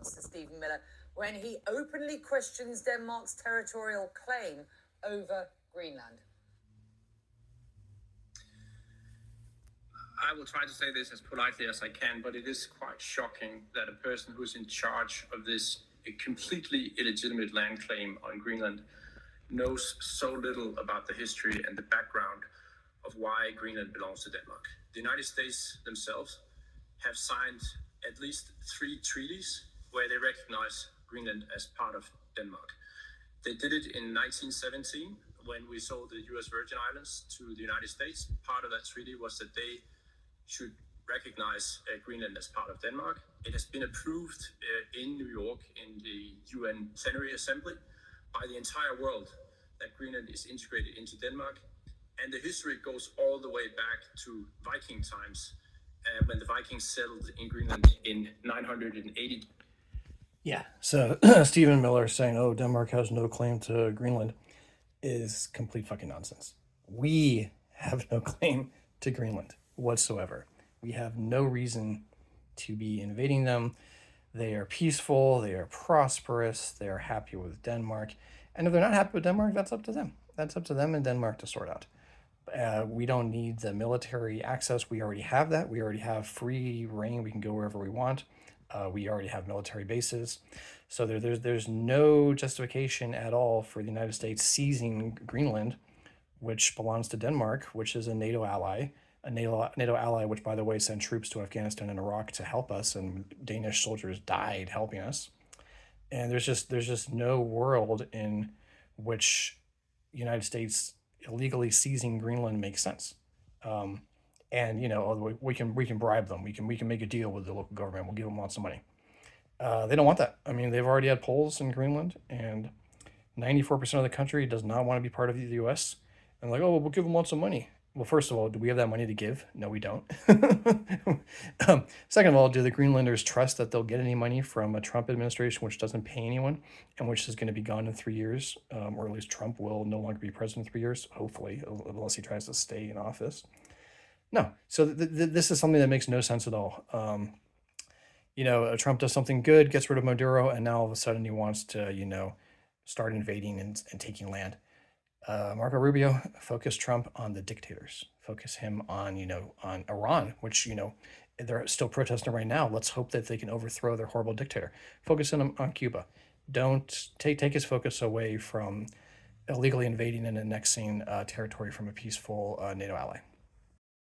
response to Stephen Miller when he openly questions Denmark's territorial claim over Greenland? I will try to say this as politely as I can, but it is quite shocking that a person who's in charge of this completely illegitimate land claim on Greenland knows so little about the history and the background of why Greenland belongs to Denmark. The United States themselves have signed at least 3 treaties where they recognize Greenland as part of Denmark. They did it in 1917 when we sold the US Virgin Islands to the United States. Part of that treaty was that they should recognize Greenland as part of Denmark. It has been approved in New York in the UN Plenary Assembly by the entire world that Greenland is integrated into Denmark. And the history goes all the way back to Viking times when the Vikings settled in Greenland in 980. Yeah, so Stephen Miller saying, oh, Denmark has no claim to Greenland is complete fucking nonsense. We have no claim to Greenland whatsoever. We have no reason to be invading them. They are peaceful, they are prosperous, they are happy with Denmark. And if they're not happy with Denmark, that's up to them. That's up to them and Denmark to sort out. We don't need the military access. We already have that. We already have free reign. We can go wherever we want. We already have military bases. So there's no justification at all for the United States seizing Greenland, which belongs to Denmark, which is a NATO ally. A NATO ally, which, by the way, sent troops to Afghanistan and Iraq to help us, and Danish soldiers died helping us. And there's just no world in which the United States illegally seizing Greenland makes sense. And we can bribe them. We can make a deal with the local government. We'll give them lots of money. They don't want that. I mean, they've already had polls in Greenland, and 94% of the country does not want to be part of the U.S. And like, oh, well, we'll give them lots of money. Well, first of all, do we have that money to give? No, we don't. Second of all, do the Greenlanders trust that they'll get any money from a Trump administration which doesn't pay anyone and which is going to be gone in 3 years? Or at least Trump will no longer be president in 3 years, hopefully, unless he tries to stay in office. No. So this is something that makes no sense at all. Trump does something good, gets rid of Maduro, and now all of a sudden he wants to, start invading and taking land. Marco Rubio, focus Trump on the dictators. Focus him on, on Iran, which, they're still protesting right now. Let's hope that they can overthrow their horrible dictator. Focus on Cuba. Don't take his focus away from illegally invading and annexing territory from a peaceful NATO ally.